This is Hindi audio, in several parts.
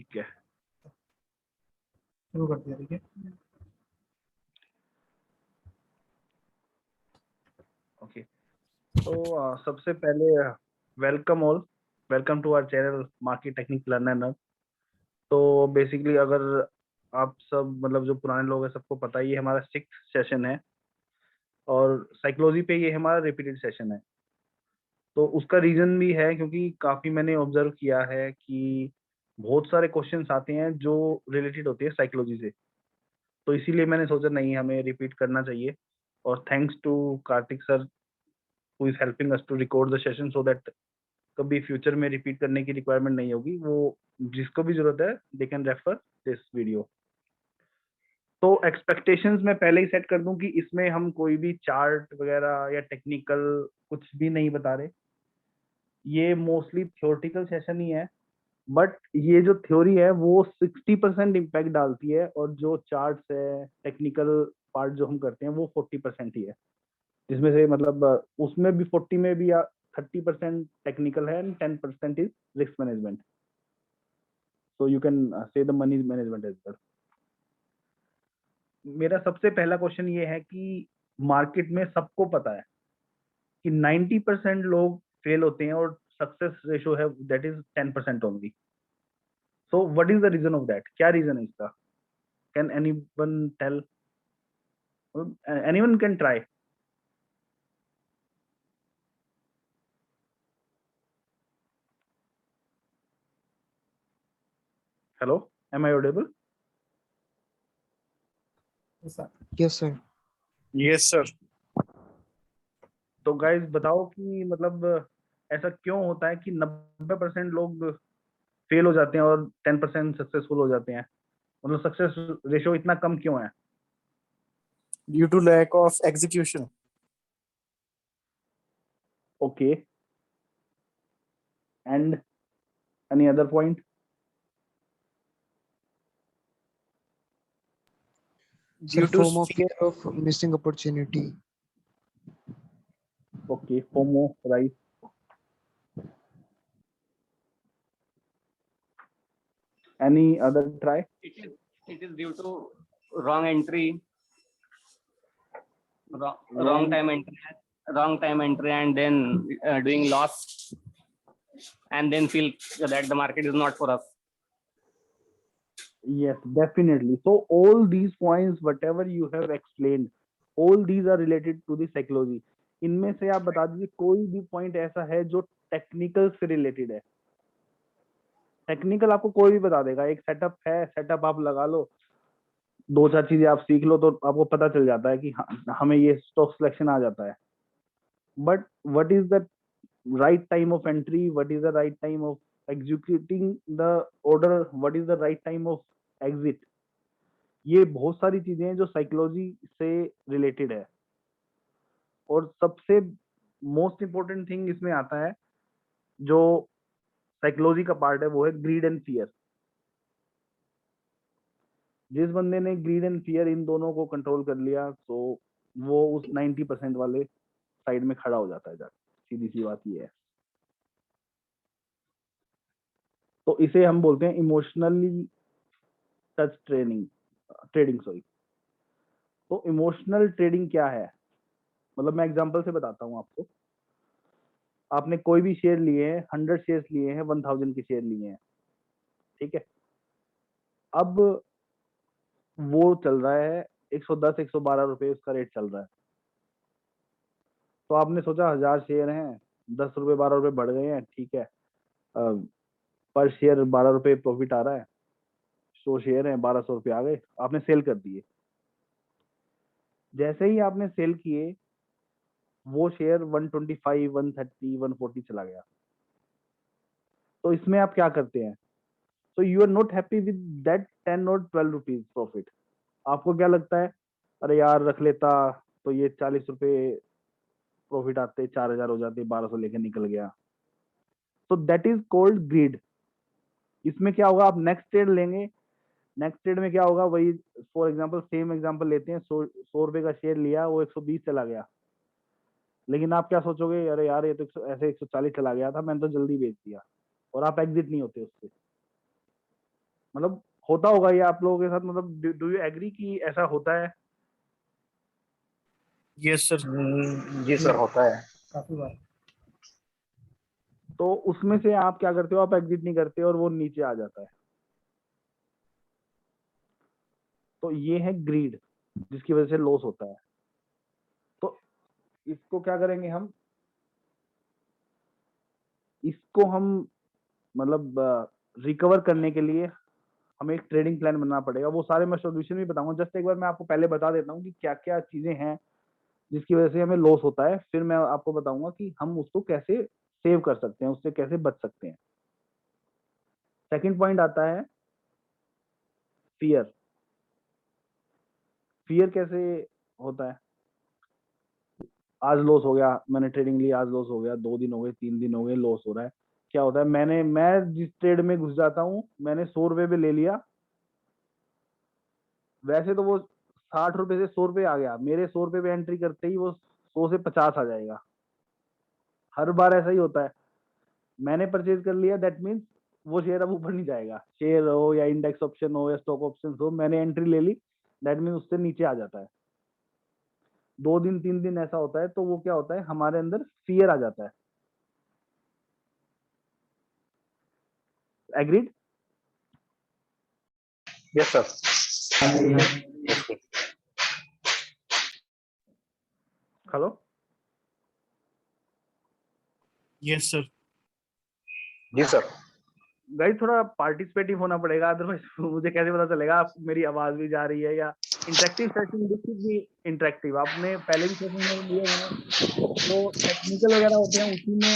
ठीक है, शुरू कर दिया। ठीक है, ओके। तो सबसे पहले welcome all, welcome to our channel market technique learner. तो बेसिकली अगर आप सब मतलब जो पुराने लोग हैं सबको पता ही है, हमारा 6th सेशन है और साइकोलॉजी पे ये हमारा रिपीटेड सेशन है। तो उसका रीजन भी है क्योंकि काफी मैंने ऑब्जर्व किया है कि बहुत सारे क्वेश्चंस आते हैं जो रिलेटेड होते हैं साइकोलॉजी से। तो इसीलिए मैंने सोचा नहीं, हमें रिपीट करना चाहिए। और thanks to Kartik sir who is helping us to record the session so that कभी फ्यूचर में रिपीट करने की रिक्वायरमेंट नहीं होगी। वो जिसको भी जरूरत है they can refer this video. तो एक्सपेक्टेशंस मैं पहले ही सेट कर दूं कि इसमें हम कोई भी चार्ट वगैरह या टेक्निकल कुछ भी नहीं बता रहे। ये मोस्टली थ्योरेटिकल सेशन ही है, बट ये जो थ्योरी है वो 60% इम्पैक्ट डालती है और जो चार्ट्स है टेक्निकल पार्ट जो हम करते हैं वो 40% ही है। जिसमें से मतलब उसमें भी 40 में भी 30% टेक्निकल है and 10% is risk management. So you can say the money management as well. मेरा सबसे पहला क्वेश्चन ये है कि मार्केट में सबको पता है कि 90% लोग फेल होते हैं और सक्सेस रेशो है that is 10% only. So what is the reason of that? क्या रीजन है इसका? Can anyone tell? Anyone can try. Hello, am I audible? Yes sir. Yes sir. तो गाइस बताओ कि मतलब ऐसा क्यों होता है कि 90% लोग फेल हो जाते हैं और 10% सक्सेसफुल हो जाते हैं? मतलब सक्सेस रेशियो इतना कम क्यों है? Due to lack of execution. Okay, and any other point? Due to FOMO, fear of missing opportunity. Okay, FOMO, right. Any other try? It is due to wrong entry, wrong time entry, and then doing loss, and then feel that the market is not for us. Yes, definitely. So all these points, whatever you have explained, all these are related to the psychology. इनमें से आप बता दीजिए कोई भी पॉइंट ऐसा है जो टेक्निकल से रिलेटेड है। टेक्निकल आपको कोई भी बता देगा, एक सेटअप है, सेटअप आप लगा लो, दो चार चीजें आप सीख लो तो आपको पता चल जाता है कि हमें ये स्टॉक सिलेक्शन आ जाता है। But what is the right time of entry, what is the right time of executing the order, what is the right time of exit, ये बहुत सारी चीजें हैं जो साइकोलॉजी से रिलेटेड है। और सबसे मोस्ट इंपॉर्टेंट थिंग इसमें आता है जो साइकोलॉजी का पार्ट है, वो है ग्रीड एंड फियर। जिस बंदे ने ग्रीड एंड फियर इन दोनों को कंट्रोल कर लिया तो वो उस 90% वाले साइड में खड़ा हो जाता है जाके। सीधी सी बात ये है। तो इसे हम बोलते हैं इमोशनली टच ट्रेडिंग सॉरी। तो इमोशनल ट्रेडिंग क्या है? मतलब मैं एग्जांपल से बताता हूँ आपको। आपने कोई भी शेयर लिए हैं, 100 शेयर लिए हैं, 1000 के शेयर लिए हैं, ठीक है। अब वो चल रहा है 110 112 रुपए उसका रेट चल रहा है। तो आपने सोचा 1000 शेयर हैं, 10 रुपए 12 रुपए बढ़ गए हैं, ठीक है। पर शेयर 12 रुपए प्रॉफिट आ रहा है, 100 शेयर हैं, 1200 रुपए आ गए, आपने सेल कर दिए। जैसे ही आपने सेल किए वो शेयर 125 130 140 चला गया। तो इसमें आप क्या करते हैं? So you are not happy with that 10 और 12 रुपीज प्रॉफिट। आपको क्या लगता है, अरे यार रख लेता तो ये 40 रुपए प्रॉफिट आते, 4000 हो जाते, 1200 लेके निकल गया। तो दैट इज कॉल्ड ग्रीड। इसमें क्या होगा, आप नेक्स्ट ट्रेड लेंगे, नेक्स्ट ट्रेड में क्या होगा, वही फॉर एग्जांपल सेम एग्जांपल लेते हैं, 100 रुपए का शेयर लिया, वो 120 चला गया। लेकिन आप क्या सोचोगे, अरे यार ये तो ऐसे 140 चला गया था, मैंने तो जल्दी बेच दिया, और आप एग्जिट नहीं होते उससे। मतलब होता होगा ये आप लोगों के साथ, मतलब डू यू एग्री कि ऐसा होता है? Yes, sir. जी सर, होता है। काफी बार. तो उसमें से आप क्या करते हो, आप एग्जिट नहीं करते और वो नीचे आ जाता है। तो ये है ग्रीड, जिसकी वजह से लॉस होता है। तो इसको क्या करेंगे हम, इसको हम मतलब रिकवर करने के लिए हमें एक ट्रेडिंग प्लान बनाना पड़ेगा। वो सारे मैं सॉल्यूशन भी बताऊंगा, जस्ट एक बार मैं आपको पहले बता देता हूँ कि क्या क्या चीजें हैं जिसकी वजह से हमें लॉस होता है, फिर मैं आपको बताऊंगा कि हम उसको कैसे सेव कर सकते हैं, उससे कैसे बच सकते हैं। सेकंड पॉइंट आता है फियर। फियर कैसे होता है? आज लॉस हो गया, मैंने ट्रेडिंग ली, आज लॉस हो गया, 2 दिन हो गए, 3 दिन हो गए, लॉस हो रहा है। क्या होता है, मैं जिस ट्रेड में घुस जाता हूँ, मैंने 100 रुपए पे ले लिया, वैसे तो वो 60 रुपए से 100 रुपए आ गया, मेरे 100 रुपए पे एंट्री करते ही वो 100 से 50 आ जाएगा। हर बार ऐसा ही होता है। मैंने परचेज कर लिया, दैट मीन्स वो शेयर अब ऊपर नहीं जाएगा, शेयर हो या इंडेक्स ऑप्शन हो या स्टॉक ऑप्शन हो, मैंने एंट्री ले ली, दैट मीन्स उससे नीचे आ जाता है। 2 दिन 3 दिन ऐसा होता है, तो वो क्या होता है, हमारे अंदर फियर आ जाता है। Agreed? Yes sir. Hello Yes, sir. जी सर। गाइस, थोड़ा पार्टिसिपेटिव होना पड़ेगा, अदरवाइज मुझे कैसे पता चलेगा आप मेरी आवाज भी जा रही है या। Interactive session, this should be interactive. आपने पहले भी सेशन में लिए हैं, तो टेक्निकल वगैरह होते हैं उसी में।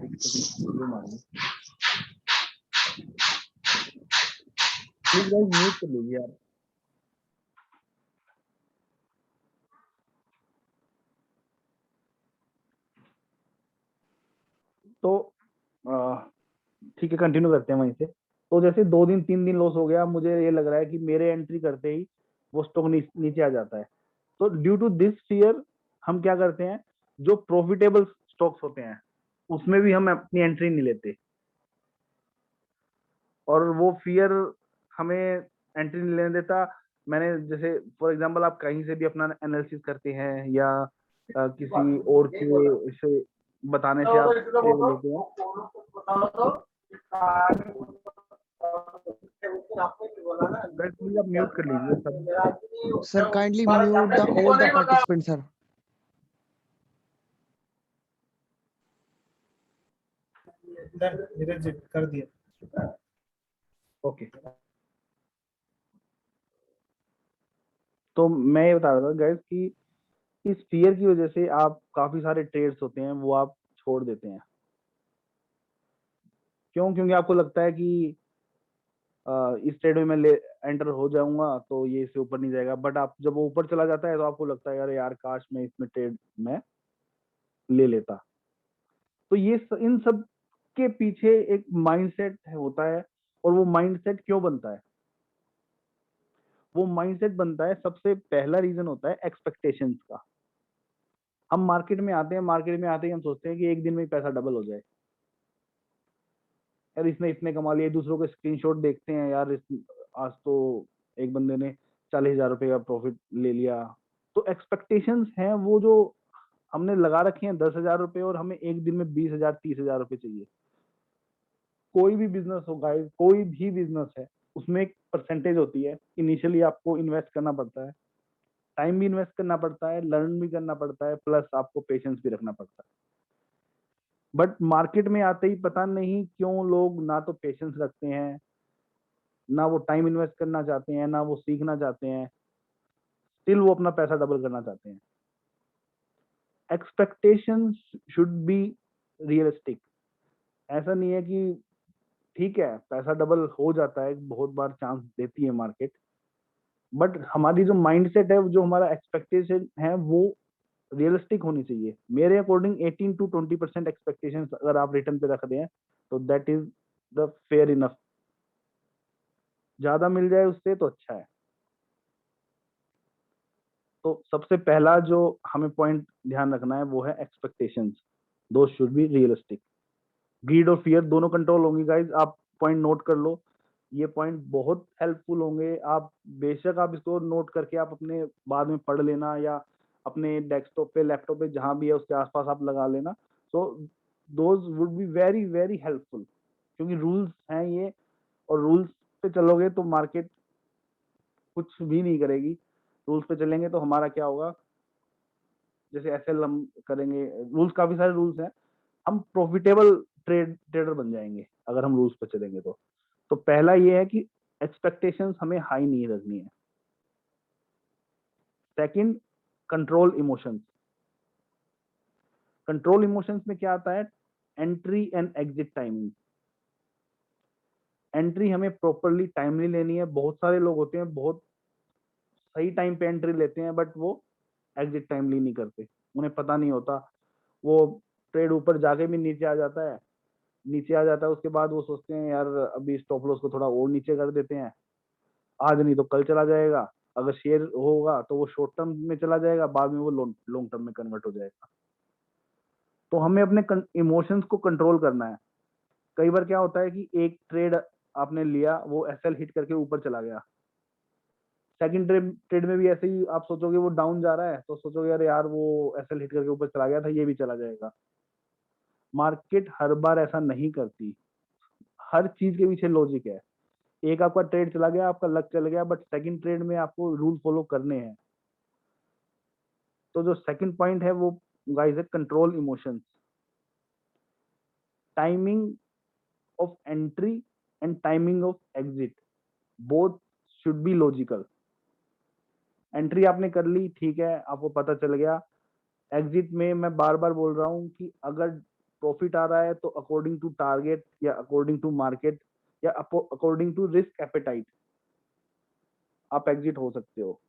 एक सेकंड, ये मान लो प्लीज गाइस, म्यूट कर लीजिए यार। तो ठीक है, कंटिन्यू करते हैं वहीं से। तो जैसे 2 दिन 3 दिन लॉस हो गया, मुझे ये लग रहा है कि मेरे एंट्री करते ही वो स्टॉक नीचे आ जाता है। तो ड्यू टू दिस फियर हम क्या करते हैं, जो प्रॉफिटेबल स्टॉक्स होते हैं उसमें भी हम अपनी एंट्री नहीं लेते, और वो फियर हमें एंट्री नहीं लेने देता। मैंने जैसे फॉर एग्जांपल, आप कहीं से भी अपना एनालिसिस करते हैं या किसी और के से बताने से आप ट्रेड लेते हैं। गाइस प्लीज आप म्यूट कर लीजिए सब। Sir, kindly mute all the participants, sir. धीरज जी कर दिया. ओके, तो मैं ये बता रहा था गाइस कि इस फियर की वजह से आप काफी सारे ट्रेड्स होते हैं वो आप छोड़ देते हैं। क्यों? क्योंकि आपको लगता है कि इस ट्रेड में मैं एंटर हो जाऊंगा तो ये इससे ऊपर नहीं जाएगा, बट आप जब वो ऊपर चला जाता है तो आपको लगता है यार काश मैं इसमें ट्रेड में ले लेता। तो ये इन सब के पीछे एक माइंडसेट होता है। और वो माइंडसेट क्यों बनता है? वो माइंडसेट बनता है, सबसे पहला रीजन होता है एक्सपेक्टेशंस का। हम मार्केट में आते हैं, मार्केट में आते ही हम सोचते हैं कि एक दिन में ही पैसा डबल हो जाए, यार इसने इतने कमा लिए। दूसरों के स्क्रीनशॉट देखते हैं, यार आज तो एक बंदे ने 40,000 रुपए का प्रॉफिट ले लिया। तो एक्सपेक्टेशंस हैं वो जो हमने लगा रखे हैं 10,000 रुपए, और हमें एक दिन में 20,000 30,000 रुपए चाहिए। कोई भी बिजनेस हो गाइस, कोई भी बिजनेस है, उसमें एक परसेंटेज होती है। इनिशियली आपको इन्वेस्ट करना पड़ता है, टाइम भी इन्वेस्ट करना पड़ता है, लर्न भी करना पड़ता है, प्लस आपको पेशेंस भी रखना पड़ता है। बट मार्केट में आते ही पता नहीं क्यों लोग ना तो पेशेंस रखते हैं, ना वो टाइम इन्वेस्ट करना चाहते हैं, ना वो सीखना चाहते हैं, स्टिल वो अपना पैसा डबल करना चाहते हैं। Expectations should be realistic. ऐसा नहीं है कि ठीक है पैसा डबल हो जाता है, बहुत बार चांस देती है मार्केट, बट हमारी जो माइंडसेट है, जो हमारा एक्सपेक्टेशन है, वो रियलिस्टिक होनी चाहिए। मेरे अकॉर्डिंग 18 to 20% एक्सपेक्टेशन अगर आप रिटर्न पे रख दें तो that is the fair enough. ज्यादा मिल जाए उससे तो अच्छा है। तो सबसे पहला जो हमें पॉइंट ध्यान रखना है वो है एक्सपेक्टेशंस, दो शुड बी रियलिस्टिक। ग्रीड और फियर दोनों कंट्रोल होंगी गाइज। आप पॉइंट नोट कर लो, ये पॉइंट बहुत हेल्पफुल होंगे। आप बेशक आप इसको नोट करके आप अपने बाद में पढ़ लेना, या अपने डेस्कटॉप पे, लैपटॉप पे, जहां भी है उसके आसपास आप लगा लेना। So those would be very very helpful, क्योंकि रूल्स हैं ये, और रूल्स पे चलोगे तो मार्केट कुछ भी नहीं करेगी। रूल्स पे चलेंगे तो हमारा क्या होगा, जैसे एसएल हम करेंगे, रूल्स, काफी सारे रूल्स हैं, हम प्रॉफिटेबल ट्रेडर बन जाएंगे अगर हम रूल्स पे चलेंगे तो पहला ये है कि एक्सपेक्टेशंस हमें हाई नहीं रखनी है। Second, control emotions. Control emotions में क्या आता है, entry and exit timing. Entry हमें प्रॉपरली टाइमली लेनी है। बहुत सारे लोग होते हैं बहुत सही टाइम पे एंट्री लेते हैं, बट वो एग्जिट टाइमली नहीं करते, उन्हें पता नहीं होता। वो ट्रेड ऊपर जाके भी नीचे आ जाता है, नीचे आ जाता है, उसके बाद वो सोचते हैं यार अभी स्टॉप लॉस को थोड़ा और नीचे कर देते हैं, आज नहीं तो कल चला जाएगा। अगर शेयर होगा तो वो शॉर्ट टर्म में चला जाएगा, बाद में वो लॉन्ग टर्म में कन्वर्ट हो जाएगा। तो हमें अपने इमोशंस को कंट्रोल करना है। कई बार क्या होता है कि एक ट्रेड आपने लिया, वो एसएल हिट करके ऊपर चला गया, सेकंड ट्रेड में भी ऐसे ही आप सोचोगे वो डाउन जा रहा है, तो सोचोगे यार यार वो एसएल हिट करके ऊपर चला गया था, ये भी चला जाएगा। मार्केट हर बार ऐसा नहीं करती, हर चीज के पीछे लॉजिक है। एक आपका ट्रेड चला गया, आपका लक चल गया, बट सेकंड ट्रेड में आपको रूल फॉलो करने हैं। तो जो सेकंड पॉइंट है वो गाइस है control emotions. Timing of entry and timing of exit both should be logical. Entry आपने कर ली, ठीक है, आपको पता चल गया। एग्जिट में मैं बार बार बोल रहा हूँ कि अगर प्रॉफिट आ रहा है तो अकॉर्डिंग टू टारगेट, या अकॉर्डिंग टू मार्केट, या अकॉर्डिंग टू रिस्क एपेटाइट आप एग्जिट हो सकते हो।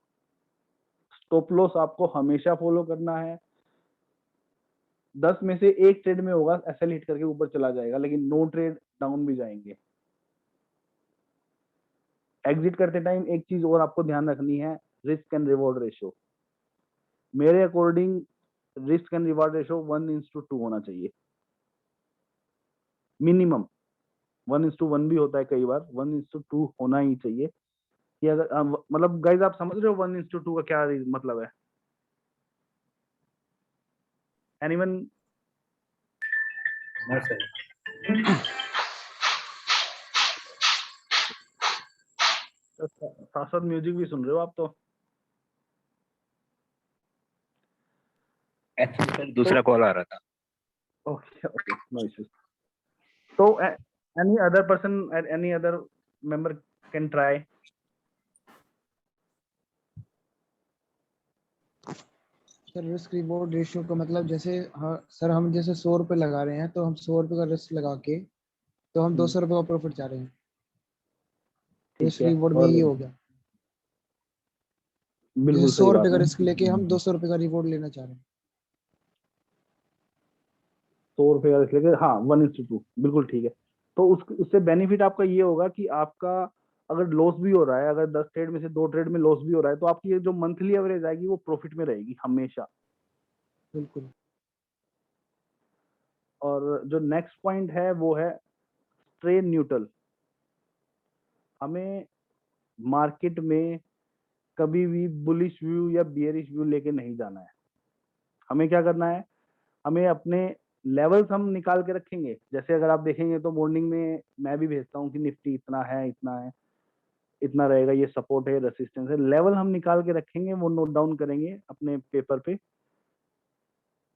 स्टॉप लॉस आपको हमेशा फॉलो करना है। 10 में से एक ट्रेड में होगा एसएल हिट करके ऊपर चला जाएगा, लेकिन 9 ट्रेड डाउन भी जाएंगे। एग्जिट करते टाइम एक चीज और आपको ध्यान रखनी है, रिस्क एंड रिवॉर्ड रेशियो। मेरे according risk and reward ratio 1:2 होना चाहिए मिनिमम। 1:1 भी होता है कई बार, 1:2 होना ही चाहिए। कि अगर मतलब गाइज आप समझ रहे हो 1:2 का क्या मतलब है? एनीवन? No sir. साथ साथ म्यूजिक भी सुन रहे हो आप तो। एक्चुअली सर दूसरा कॉल आ रहा था। Okay okay, no issues. तो any other person, any other member can try. Sir risk reward ratio का मतलब जैसे, हाँ सर, हम जैसे 100 रुपये लगा रहे हैं तो हम 100 रुपये का रिस्क लगा के तो हम 200 रुपये का प्रॉफिट चाह रहे हैं। ठीक रिस्क है, रिवॉर्ड में और ये हो गया। जैसे बिल्कुल सौ सही रुपये बात का है। रिस्क लेके हम 200 रुपये का रिवॉर्ड लेना चाह रहे हैं। 100 रुपए का रिस्क लेके, हाँ 1:2, बिल्कुल ठीक है। तो उससे बेनिफिट आपका ये होगा कि आपका अगर लॉस भी हो रहा है, अगर 10 ट्रेड में से 2 ट्रेड में लॉस भी हो रहा है, तो आपकी ये जो मंथली एवरेज आएगी वो प्रॉफिट में रहेगी हमेशा। बिल्कुल। और जो नेक्स्ट पॉइंट है वो है स्ट्रे न्यूट्रल। हमें मार्केट में कभी भी बुलिश व्यू या बियरिश व्यू लेके नहीं जाना है। हमें क्या करना है, हमें अपने लेवल्स हम निकाल के रखेंगे। जैसे अगर आप देखेंगे तो मॉर्निंग में मैं भी भेजता हूँ कि निफ्टी इतना है, इतना है, इतना रहेगा, ये सपोर्ट है, रेसिस्टेंस है। लेवल हम निकाल के रखेंगे, वो नोट डाउन करेंगे अपने पेपर पे।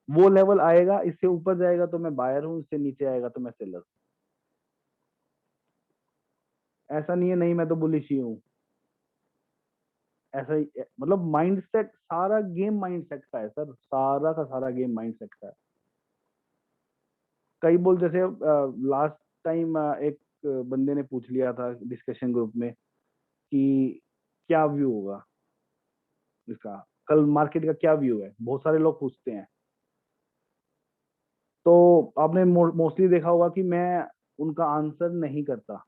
वो लेवल आएगा, इससे ऊपर जाएगा तो मैं बायर हूँ, इससे नीचे आएगा तो मैं सेलर। ऐसा नहीं है नहीं मैं तो बुलिश ही हूँ, ऐसा ही मतलब माइंडसेट, सारा गेम माइंडसेट का है सर, सारा का सारा गेम माइंडसेट का है। कई बोल जैसे लास्ट टाइम एक बंदे ने पूछ लिया था डिस्कशन ग्रुप में कि क्या व्यू होगा इसका, कल मार्केट का क्या व्यू है, बहुत सारे लोग पूछते हैं। तो आपने मोस्टली देखा होगा कि मैं उनका आंसर नहीं करता।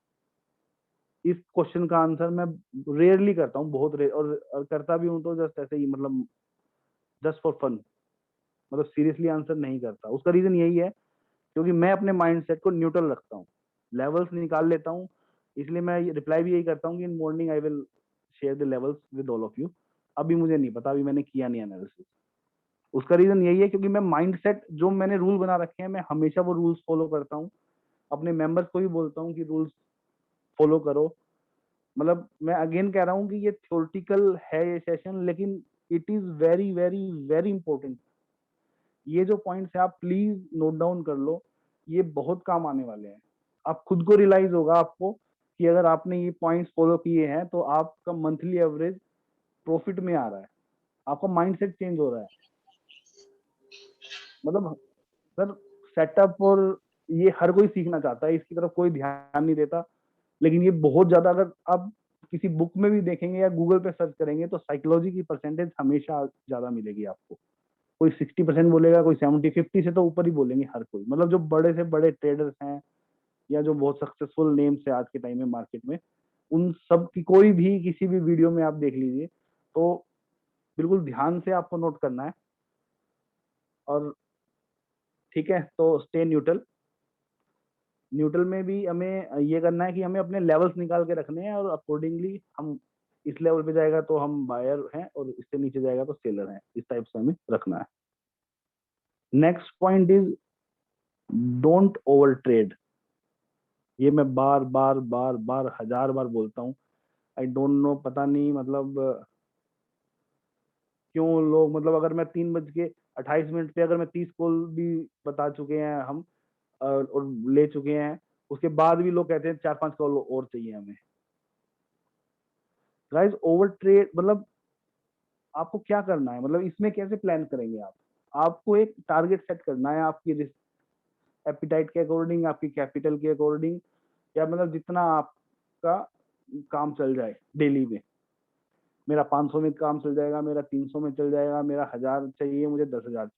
इस क्वेश्चन का आंसर मैं रेयरली करता हूँ, बहुत रेयर, और करता भी हूँ तो जस्ट ऐसे ही, मतलब जस्ट फॉर फन, मतलब सीरियसली आंसर नहीं करता। उसका रीजन यही है क्योंकि मैं अपने माइंडसेट को न्यूट्रल रखता हूँ, लेवल्स निकाल लेता हूँ, इसलिए मैं रिप्लाई भी यही करता हूँ कि in morning I will share the levels with all of you. अभी मुझे नहीं पता, अभी मैंने किया नहीं एनालिसिस। उसका रीजन यही है क्योंकि मैं माइंडसेट जो मैंने रूल बना रखे हैं, मैं हमेशा वो रूल्स फॉलो करता हूँ। अपने मेंबर्स को भी बोलता हूँ कि रूल्स फॉलो करो। मतलब मैं अगेन कह रहा हूँ कि ये थ्योरेटिकल है ये सेशन, लेकिन it is very very very important. ये जो पॉइंट्स है आप प्लीज नोट डाउन कर लो, ये बहुत काम आने वाले हैं। आप खुद को रियलाइज होगा आपको कि अगर आपने ये पॉइंट्स फॉलो किए हैं तो आपका मंथली एवरेज प्रॉफिट में आ रहा है, आपका माइंडसेट चेंज हो रहा है। मतलब सर सेटअप और ये हर कोई सीखना चाहता है, इसकी तरफ कोई ध्यान नहीं देता, लेकिन ये बहुत ज्यादा, अगर आप किसी बुक में भी देखेंगे या गूगल पे सर्च करेंगे तो साइकोलॉजी की परसेंटेज हमेशा ज्यादा मिलेगी आपको। कोई 60% बोलेगा, कोई 70, 50 से तो ऊपर ही बोलेंगे हर कोई। मतलब जो बड़े से बड़े ट्रेडर्स हैं या जो बहुत सक्सेसफुल नेम्स है आज के टाइम में मार्केट में, उन सब की कोई भी किसी भी वीडियो में आप देख लीजिए तो बिल्कुल ध्यान से आपको नोट करना है। और ठीक है, तो स्टे न्यूट्रल। न्यूट्रल में भी हमें ये करना है कि हमें अपने लेवल्स निकाल के रखने हैं और अकॉर्डिंगली हम इस लेवल पे जाएगा तो हम बायर हैं और इससे नीचे जाएगा तो सेलर हैं, इस टाइप से हमें रखना है। Next point is don't over trade. ये मैं बार बार बार बार 1000 बार बोलता हूँ। आई डोंट नो, पता नहीं मतलब क्यों लोग, मतलब अगर मैं 3:28 पे अगर मैं 30 कॉल भी बता चुके हैं हम और ले चुके हैं, उसके बाद भी लोग कहते हैं 4-5 कॉल और चाहिए हमें। गाइस ओवर ट्रेड मतलब आपको क्या करना है, मतलब इसमें कैसे प्लान करेंगे आप? आपको एक टारगेट सेट करना है आपकी रिस्क एपिटाइट के अकॉर्डिंग, आपकी कैपिटल के अकॉर्डिंग, या मतलब जितना आपका काम चल जाए डेली में। मेरा 500 में काम चल जाएगा, मेरा 300 में चल जाएगा, मेरा 1000 चाहिए, मुझे 10,000।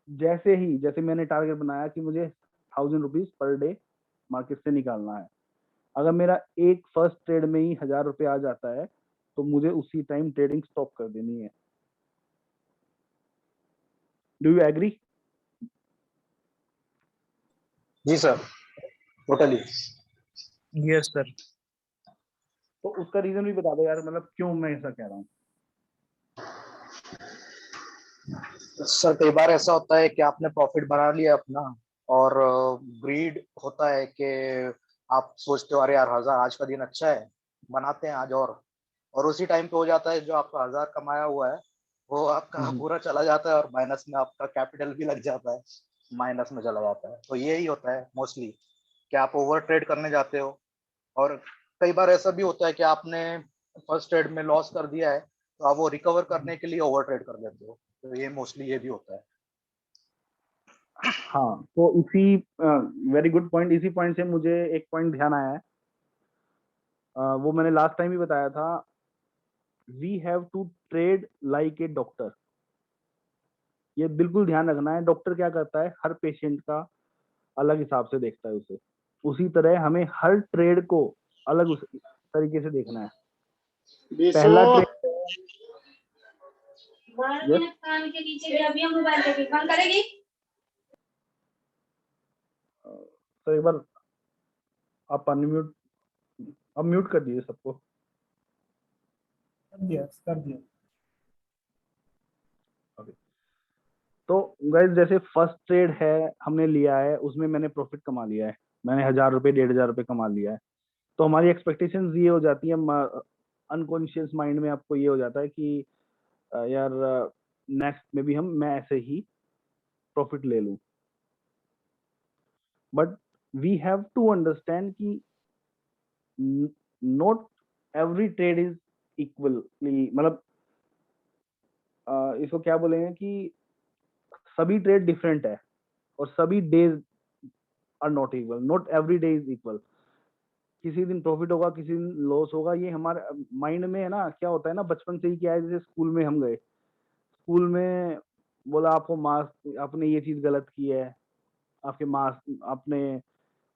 जैसे मैंने टारगेट बनाया कि मुझे 1000 रुपीज पर डे मार्केट से निकालना है, अगर मेरा एक फर्स्ट ट्रेड में ही 1000 रुपये आ जाता है तो मुझे उसी टाइम ट्रेडिंग स्टॉप कर देनी है। Do you agree? जी सर, टोटली। Yes, sir. तो उसका रीजन भी बता दो यार, मतलब क्यों मैं ऐसा कह रहा हूँ। सर कई बार ऐसा होता है कि आपने प्रॉफिट बना लिया अपना, और ग्रीड होता है कि आप सोचते हो अरे यार 1000 आज का दिन अच्छा है, बनाते हैं आज। और उसी टाइम पे हो जाता है जो आपका 1000 कमाया हुआ है वो आपका पूरा चला जाता है, और माइनस में आपका कैपिटल भी लग जाता है, माइनस में चला जाता है। तो यही होता है मोस्टली कि आप ओवर ट्रेड करने जाते हो, और कई बार ऐसा भी होता है कि आपने फर्स्ट ट्रेड में लॉस कर दिया है तो आप वो रिकवर करने के लिए ओवर ट्रेड कर लेते हो। तो ये मोस्टली ये भी होता है। हाँ, तो इसी वेरी गुड पॉइंट, इसी पॉइंट से मुझे एक पॉइंट ध्यान आया है। वो मैंने लास्ट टाइम भी बताया था, we have to trade like a doctor. ये बिल्कुल ध्यान रखना है। डॉक्टर क्या करता है, हर पेशेंट का अलग हिसाब से देखता है उसे, उसी तरह हमें हर ट्रेड को अलग उस तरीके से देखना है। पहला ट्रेड, यस कान के नीचे जब ये मोबाइल लेके कौन करेगी? तो एक बार आप अनम्यूट, अब म्यूट कर दीजिए सबको। कर दिया। तो गाइस जैसे फर्स्ट ट्रेड है हमने लिया है, उसमें मैंने प्रॉफिट कमा लिया है, मैंने 1000 रुपये 1500 रुपये कमा लिया है। तो हमारी एक्सपेक्टेशंस ये हो जाती है, अनकॉन्शियस माइंड में आपको ये हो जाता है कि यार नेक्स्ट में भी मैं ऐसे ही प्रॉफिट ले लूं। But we have to understand कि not every trade is equally, मतलब इसको क्या बोलेंगे कि सभी ट्रेड डिफरेंट है और सभी days are not equal, not every day is equal. किसी दिन प्रॉफिट होगा, किसी दिन लॉस होगा। ये हमारे माइंड में है ना, क्या होता है ना, बचपन से ही क्या है, जैसे स्कूल में हम गए, स्कूल में बोला आपको मार्क्स, आपने ये चीज गलत की है, आपके मार्क्स, आपने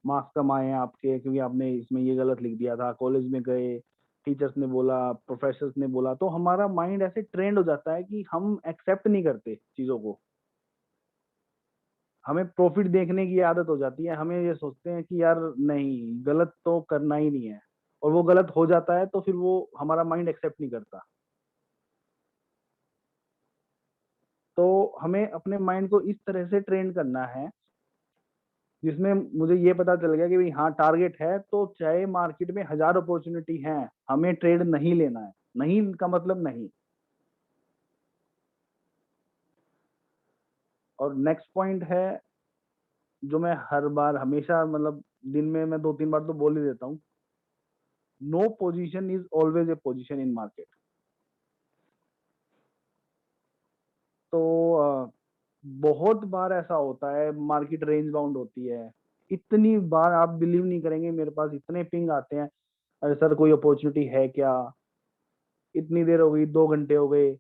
मार्क्स कम आए हैं आपके क्योंकि आपने इसमें ये गलत लिख दिया था। कॉलेज में गए, टीचर्स ने बोला, प्रोफेसर्स ने बोला, तो हमारा माइंड ऐसे ट्रेंड हो जाता है कि हम एक्सेप्ट नहीं करते चीजों को। हमें प्रॉफिट देखने की आदत हो जाती है, हमें ये सोचते हैं कि यार नहीं, गलत तो करना ही नहीं है, और वो गलत हो जाता है तो फिर वो हमारा माइंड एक्सेप्ट नहीं करता। तो हमें अपने माइंड को इस तरह से ट्रेन करना है जिसमें मुझे ये पता चल गया कि भाई हाँ, टारगेट है तो चाहे मार्केट में 1000 अपॉर्चुनिटी है, हमें ट्रेड नहीं लेना है। नहीं का मतलब नहीं। और नेक्स्ट पॉइंट है जो मैं हर बार हमेशा मतलब दिन में मैं 2-3 बार तो बोल ही देता हूँ, no position is always a position in market. तो बहुत बार ऐसा होता है, मार्केट रेंज बाउंड होती है, इतनी बार आप बिलीव नहीं करेंगे, मेरे पास इतने पिंग आते हैं, अरे सर कोई अपॉर्चुनिटी है क्या, इतनी देर हो गई, 2 घंटे हो गए।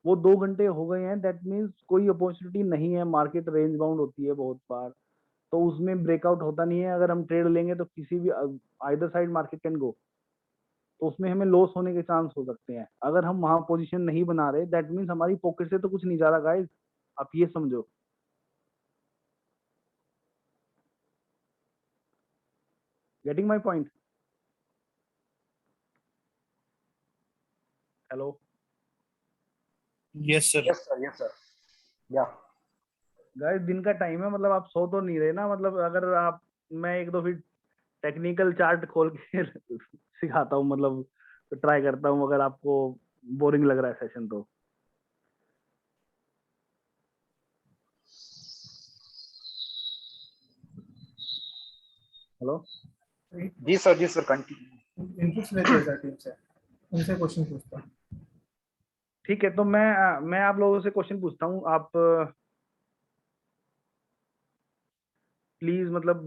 वो 2 घंटे हो गए हैं, दैट मीन्स कोई अपॉर्चुनिटी नहीं है, मार्केट रेंज बाउंड होती है बहुत बार, तो उसमें ब्रेकआउट होता नहीं है। अगर हम ट्रेड लेंगे तो किसी भी either side market can go, तो उसमें हमें लॉस होने के चांस हो सकते हैं। अगर हम वहां पोजीशन नहीं बना रहे, दैट मीन्स हमारी पॉकेट से तो कुछ नहीं जा रहा गाइस, आप ये समझो। Getting my point? Hello Yes, sir. Yes sir, yes sir, या गाइस, दिन का टाइम है, मतलब आप सो तो नहीं रहे ना? मतलब अगर आप, मैं एक दो फिर टेक्निकल चार्ट खोल के सिखाता हूँ, मतलब तो ट्राई करता हूँ, अगर आपको बोरिंग लग रहा है सेशन तो। हेलो जी सर कंटिन्यू। इंटरेस्ट लेते हैं सर टीम से, उनसे क्वेश्चन पूछता हूँ। ठीक है, तो मैं आप लोगों से क्वेश्चन पूछता हूँ, आप प्लीज मतलब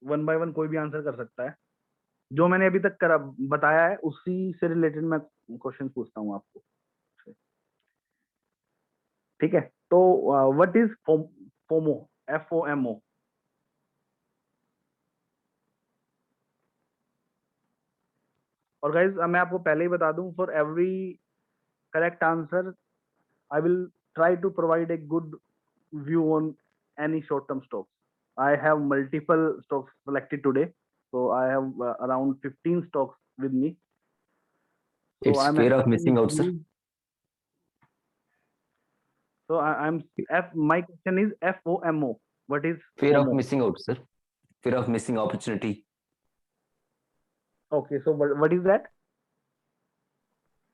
1 बाय 1 कोई भी आंसर कर सकता है। जो मैंने अभी तक करा बताया है उसी से रिलेटेड मैं क्वेश्चन पूछता हूँ आपको, ठीक है? तो व्हाट इज फोमो? FOMO। और गाइज मैं आपको पहले ही बता दूं, for every correct answer I will try to provide a good view on any short term stocks. I have multiple stocks selected today, so I have around 15 stocks with me. So It's I'm fear of expecting missing out, sir. so my question is FOMO. What is Fear of FOMO? missing out, sir. Fear of missing opportunity. Okay, so what is that?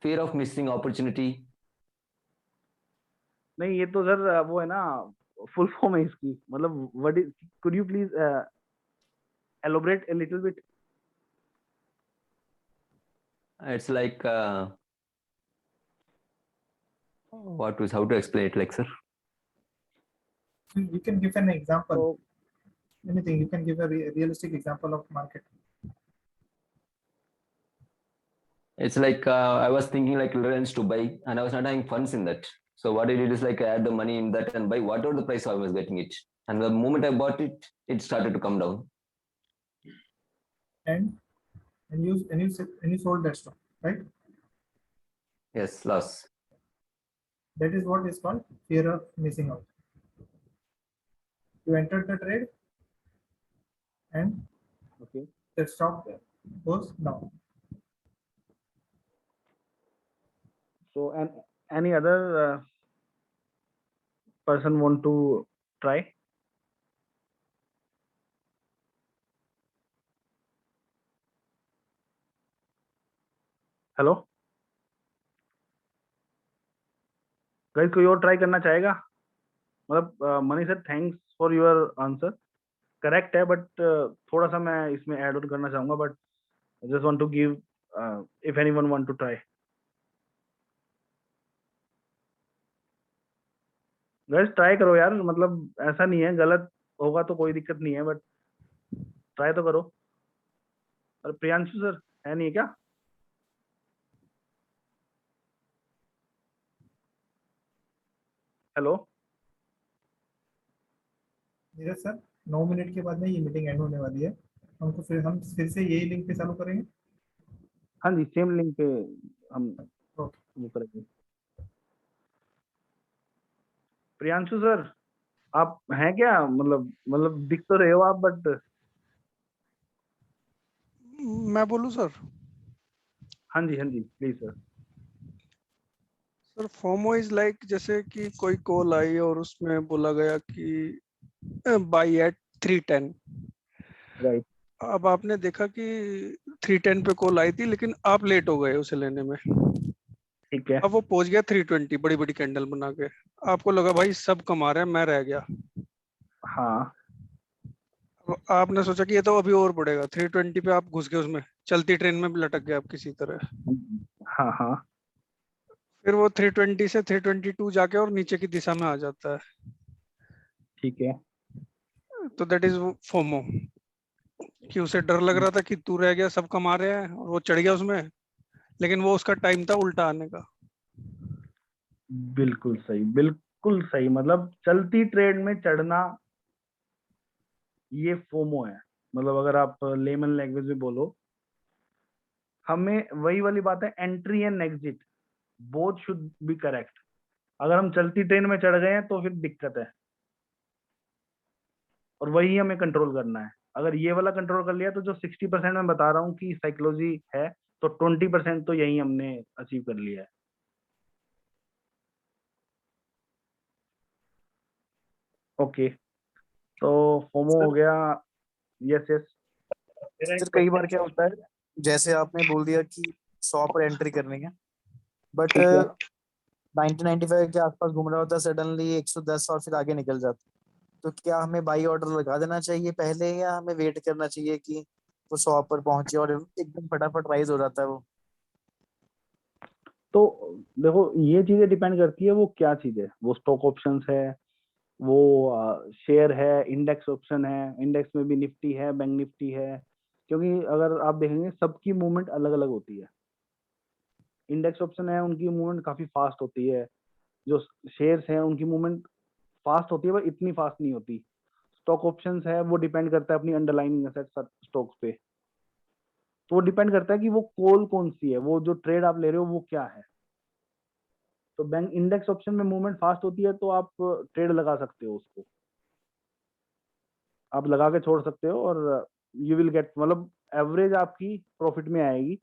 Fear of missing opportunity. नहीं, ये तो सर वो है ना, फुल फॉर्म है इसकी, मतलब what is, could you please elaborate a little bit? It's like how to explain it, like, sir? You can give an example, So anything. You can give a realistic example of market. It's like I was thinking like Reliance to buy, and I was not having funds in that. So what I did is like I add the money in that and buy whatever the price I was getting it. And the moment I bought it, it started to come down. And you sold that stock, right? Yes, loss. That is what is called fear of missing out. You entered the trade and okay, the stock goes down. so and any other person want to try? Hello guys, कोई और ट्राई करना चाहेगा? मतलब money sir, thanks for your answer, correct है, बट थोड़ा सा मैं इसमें ऐड ऑन करना चाहूंगा, but just want to give, if anyone want to try. Guys try करो यार, मतलब ऐसा नहीं है, गलत होगा तो कोई दिक्कत नहीं है, बट ट्राई तो करो। अरे प्रियांशु सर है नहीं है क्या? हेलो नीरज सर, 9 मिनट के बाद में ये मीटिंग एंड होने वाली है। हम फिर से यही लिंक पे चालू करेंगे। हाँ जी, सेम लिंक पे हम ओके। वो करेंगे। प्रियांशु सर आप हैं क्या, मतलब दिख तो रहे हो आप, बट मैं बोलूं सर? हाँ जी please sir. Sir FOMO is like जैसे कि कोई कॉल आई और उसमें बोला गया कि बाई एट 310। राइट। अब आपने देखा कि 310 पे कॉल आई थी, लेकिन आप लेट हो गए उसे लेने में। ठीक है। अब वो पहुंच गया 320 बड़ी बड़ी कैंडल बना के। आपको लगा भाई सब कमा रहे हैं, मैं रह गया। हाँ अब आपने सोचा कि ये तो अभी और बढ़ेगा। 320 पे आप घुस गए उसमें, चलती ट्रेन में भी लटक गए आप किसी तरह। हाँ फिर वो 320 से 322 जाके और नीचे की दिशा में आ जाता है। ठीक है। तो दैट इज फोमो, कि उसे डर लग रहा था कि तू रह गया, सब कमा रहे हैं, और वो चढ़ गया उसमें। लेकिन वो उसका टाइम था उल्टा आने का। बिल्कुल सही, बिल्कुल सही। मतलब चलती ट्रेड में चढ़ना, ये फोमो है। मतलब अगर आप लेमन लैंग्वेज में बोलो, हमें वही वाली बात है, entry and exit both should be correct. अगर हम चलती ट्रेन में चढ़ गए हैं तो फिर दिक्कत है, और वही हमें कंट्रोल करना है। अगर ये वाला कंट्रोल कर लिया तो जो 60% मैं बता रहा हूँ कि साइकोलॉजी है, तो 20% तो यही हमने अचीव कर लिया है। ओके, तो फोमो हो सर गया। Yes yes. मेरा एक सर कई बार क्वेश्चन क्या था। होता है, जैसे आपने बोल दिया कि 100 पर एंट्री करनी है, बट ठीक है। 1995 के आसपास घूम रहा होता है, सडनली 110 और फिर आगे निकल जाता है। तो क्या हमें बाई ऑर्डर लगा देना चाहिए पहले, या हमें वेट करना चाहिए कि वो 100 पर पहुंचे और एकदम फटाफट राइज हो जाता है वो? तो देखो, ये चीजें डिपेंड करती है वो क्या चीज है। वो स्टॉक ऑप्शंस है, वो शेयर है, इंडेक्स ऑप्शन है। इंडेक्स में भी निफ्टी है, बैंक निफ्टी है। क्योंकि अगर आप देखेंगे सबकी मूवमेंट अलग अलग होती है। इंडेक्स ऑप्शन है, उनकी मूवमेंट काफी फास्ट होती है। जो शेयर्स हैं उनकी मूवमेंट फास्ट होती है, पर इतनी फास्ट नहीं होती। स्टॉक ऑप्शंस है, वो डिपेंड करता है अपनी अंडरलाइनिंग एसेट स्टॉक्स पे। तो वो डिपेंड करता है कि वो कॉल कौन सी है, वो जो ट्रेड आप ले रहे हो वो क्या है। तो बैंक इंडेक्स ऑप्शन में मूवमेंट फास्ट होती है, तो आप ट्रेड लगा सकते हो उसको, आप लगा के छोड़ सकते हो, और यू विल गेट, मतलब एवरेज आपकी प्रॉफिट में आएगी।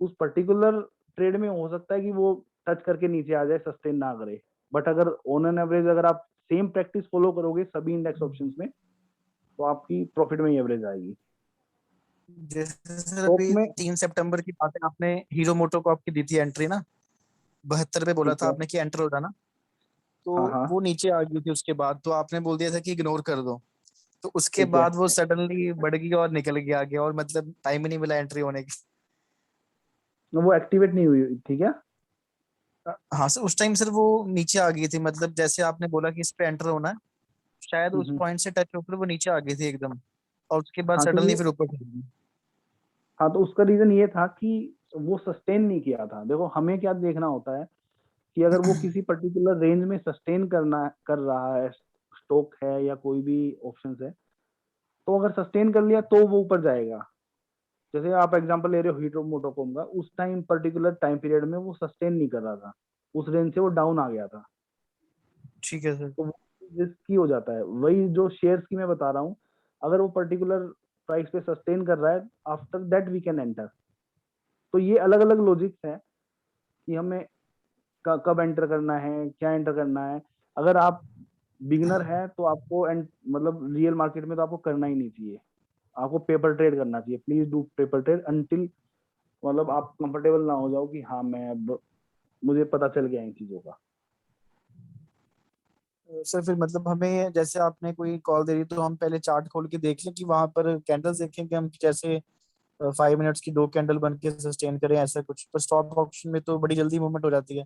उस पर्टिकुलर ट्रेड में हो सकता है कि वो टच करके नीचे आ जाए, सस्टेन ना करे। बट अगर ऑन एन एवरेज अगर आप सेम प्रैक्टिस फॉलो करोगे सभी इंडेक्स ऑप्शंस में, तो आपकी प्रॉफिट में ही एवरेज आएगी। जैसे सर स्टॉक अभी में 3 सितंबर की बात है, आपने हीरो मोटो को आपकी दी थी एंट्री ना, 72 पे बोला ठीक था है। आपने कि एंटर हो जाना। तो हाँ हाँ। वो नीचे आ गई थी, उसके बाद तो आपने बोल दिया था कि इग्नोर कर दो। तो उसके ठीक है। बाद वो सडनली बढ़ गई और निकल गया आगे, और मतलब टाइम ही नहीं मिला एंट्री होने की। वो एक्टिवेट नहीं हुई, ठीक है। हाँ सर, उस टाइम सर वो नीचे आ गई थी, मतलब जैसे आपने बोला कि इस पे एंटर होना है, शायद उस हम्म। पॉइंट से टच होकर वो नीचे आ गई थी एकदम, और उसके बाद हाँ तो सडनली ये, फिर ऊपर चली गई। हाँ तो उसका रीजन ये था कि वो सस्टेन नहीं किया था। देखो, हमें क्या देखना होता है कि अगर वो किसी पर्टिकुलर रेंज में सस्टेन कर रहा है, स्टॉक है या कोई भी ऑप्शंस है, तो अगर सस्टेन कर लिया तो वो ऊपर जाएगा। जैसे आप एग्जांपल ले रहे हो हीरो मोटोकॉम का, उस टाइम पर्टिकुलर टाइम पीरियड में वो सस्टेन नहीं कर रहा था, उस रेंज से वो डाउन आ गया था। ठीक है सर। तो वो रिस्की हो जाता है। वही जो शेयर्स की मैं बता रहा हूँ, अगर वो पर्टिकुलर प्राइस पे सस्टेन कर रहा है, after that we can enter. तो ये अलग अलग लॉजिक्स है कि हमें कब एंटर करना है, क्या एंटर करना है। अगर आप बिगिनर है तो आपको मतलब रियल मार्केट में तो आपको करना ही नहीं चाहिए। आपको पेपर ट्रेड करना चाहिए। Please do paper trade until, मतलब आप कंफर्टेबल ना हो जाओ कि हाँ मैं अब, मुझे पता चल गया इन चीजों का। सर फिर मतलब हमें, जैसे आपने कोई कॉल दे दी तो हम पहले चार्ट खोल के देख लें कि वहां पर कैंडल्स देखें कि हम जैसे 5 मिनट्स की 2 कैंडल बन के सस्टेन करें, ऐसा कुछ? पर स्टॉक ऑप्शन में तो बड़ी जल्दी मूवमेंट हो जाती है।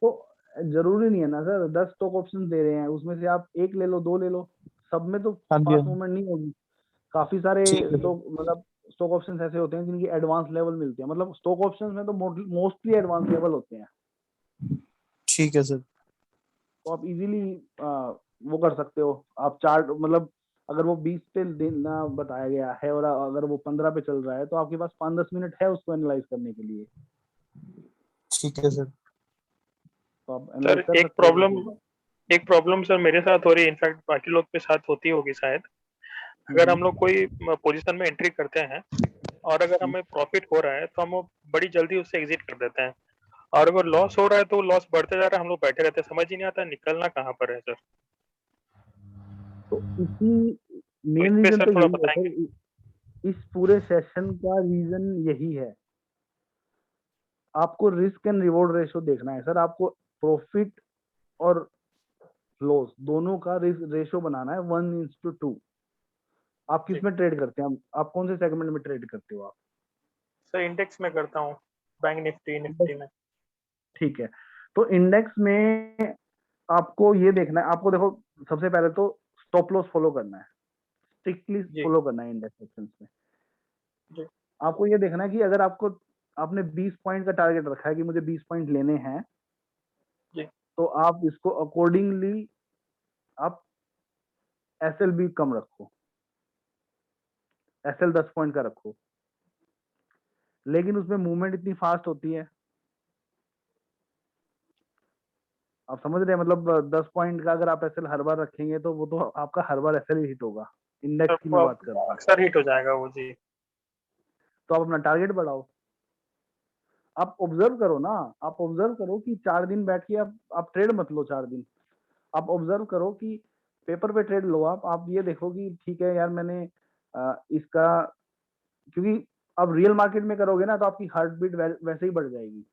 तो जरूरी नहीं है ना सर, 10 स्टॉक ऑप्शन दे रहे हैं, उसमें से आप एक ले लो, दो ले लो, सब में तो हाँ जी, हाँ फास्ट जी। मूवमेंट नहीं होगी। काफी सारे ठीक है सर। स्टॉक, मतलब स्टॉक ऑप्शंस ऐसे होते हैं जिनकी एडवांस लेवल मिलते हैं। मतलब स्टॉक ऑप्शंस में तो मोस्टली एडवांस लेवल होते हैं। ठीक है सर। तो आप इजीली वो कर सकते हो। आप चार्ट, मतलब अगर वो 20 पे देना बताया गया है और अगर वो 15 पे चल रहा है, तो आपके पास 5-10 मिनट है उसको एनालाइज करने के लिए। ठीक है सर। तो आप सर एनालाइज कर एक सकते हो प्रॉब्लम बिल्कुल। एक प्रॉब्लम सर मेरे साथ हो रही है, इनफैक्ट बाकी लोग के साथ होती होगी शायद। अगर हम लोग कोई पोजीशन में एंट्री करते हैं और अगर हमें प्रॉफिट हो रहा है तो हम वो बड़ी जल्दी उससे एग्जिट कर देते हैं, और अगर लॉस हो रहा है तो लॉस बढ़ते जा रहा है, हम लोग बैठे रहते हैं, समझ ही नहीं आता निकलना कहाँ पर है सर। तो इसी तो मेन इस पे रीजन सर तो थोड़ा यही है बताएंगे। सर, इस पूरे सेशन का रीजन यही है। आपको रिस्क एंड रिवॉर्ड रेशो देखना है सर, आपको प्रॉफिट और लॉस दोनों का रेशो बनाना है 1:2। आप किस में ट्रेड करते हैं? आप कौन से सेगमेंट में ट्रेड करते हो आप? सर इंडेक्स में करता हूँ, बैंक निफ्टी में। ठीक है, तो इंडेक्स में आपको ये देखना है, आपको देखो सबसे पहले तो स्टॉप लॉस फॉलो करना है, स्ट्रिक्टली जी। फॉलो करना है इंडेक्स ऑप्शंस में। जी। आपको ये देखना है कि अगर आपने 20 पॉइंट का टारगेट रखा है कि मुझे 20 पॉइंट लेने हैं, जी। तो आप इसको अकॉर्डिंगली आप एसएल भी कम रखो, एसएल 10 पॉइंट का रखो, लेकिन उसमें मूवमेंट इतनी फास्ट होती है, आप समझ रहे हैं? मतलब 10 पॉइंट का अगर आप एसएल हर बार रखेंगे तो वो तो आपका हर बार एसएल ही हिट होगा। इंडेक्स की मैं बात कर रहा हूँ। अक्सर हिट हो जाएगा वो। जी। तो आप अपना टारगेट बढ़ाओ। आप ऑब्जर्व करो ना, आप ऑब्जर्व करो कि 4 दिन बैठ के आप ट्रेड मत लो। 4 दिन आप ऑब्जर्व करो कि पेपर पे ट्रेड लो। आप ये देखो कि ठीक है यार, मैंने इसका, क्योंकि आप रियल मार्केट में करोगे ना तो आपकी हार्ट बीट वैसे ही बढ़ जाएगी।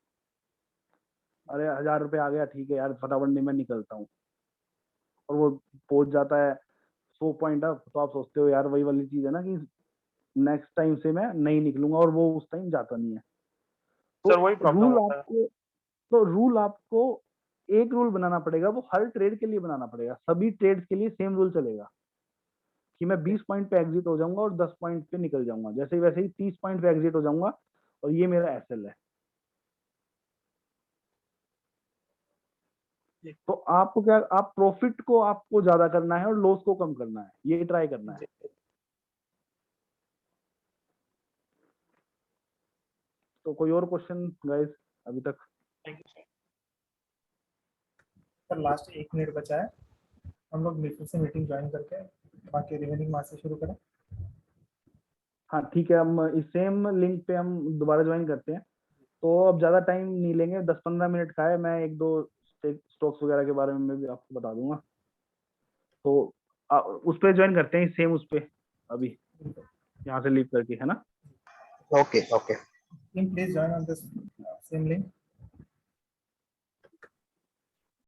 अरे 1000 रुपए आ गया, ठीक है यार, फटाफट नहीं मैं निकलता हूँ, और वो पहुंच जाता है 100 पॉइंट अप, तो आप सोचते हो यार वही वाली चीज है ना कि नेक्स्ट टाइम से मैं नहीं निकलूंगा, और वो उस टाइम जाता नहीं है। सर वही तो प्रॉब्लम होता है। रूल आपको एक रूल बनाना पड़ेगा, वो हर ट्रेड के लिए बनाना पड़ेगा, सभी ट्रेड्स के लिए सेम रूल चलेगा कि मैं 20 पॉइंट पे एग्जिट हो जाऊंगा और 10 पॉइंट पे निकल जाऊंगा, जैसे वैसे ही 30 पॉइंट पे एग्जिट हो जाऊंगा, और ये मेरा एसएल है। तो आपको क्या, आप प्रॉफिट को आपको ज्यादा करना है और लॉस को कम करना है, ये ट्राई करना है। तो कोई और क्वेश्चन गाइस अभी तक? Thank you sir. Sir last 1 minute बचा है, हम लोग फिर से मीटिंग ज्वाइन करके बाकी रिमेनिंग मार्क्स से शुरू करें। हाँ ठीक है, हम इस सेम लिंक पे हम दोबारा ज्वाइन करते हैं। तो अब ज्यादा टाइम नहीं लेंगे, 10-15 मिनट का है, मैं 1-2 स्टॉक्स वगैरह के बारे में मैं भी आपको बता दूंगा। तो उस पे ज्वाइन करते हैं, सेम उस पे अभी यहाँ से लीव करके, है ना? Okay okay. Please join on this same link.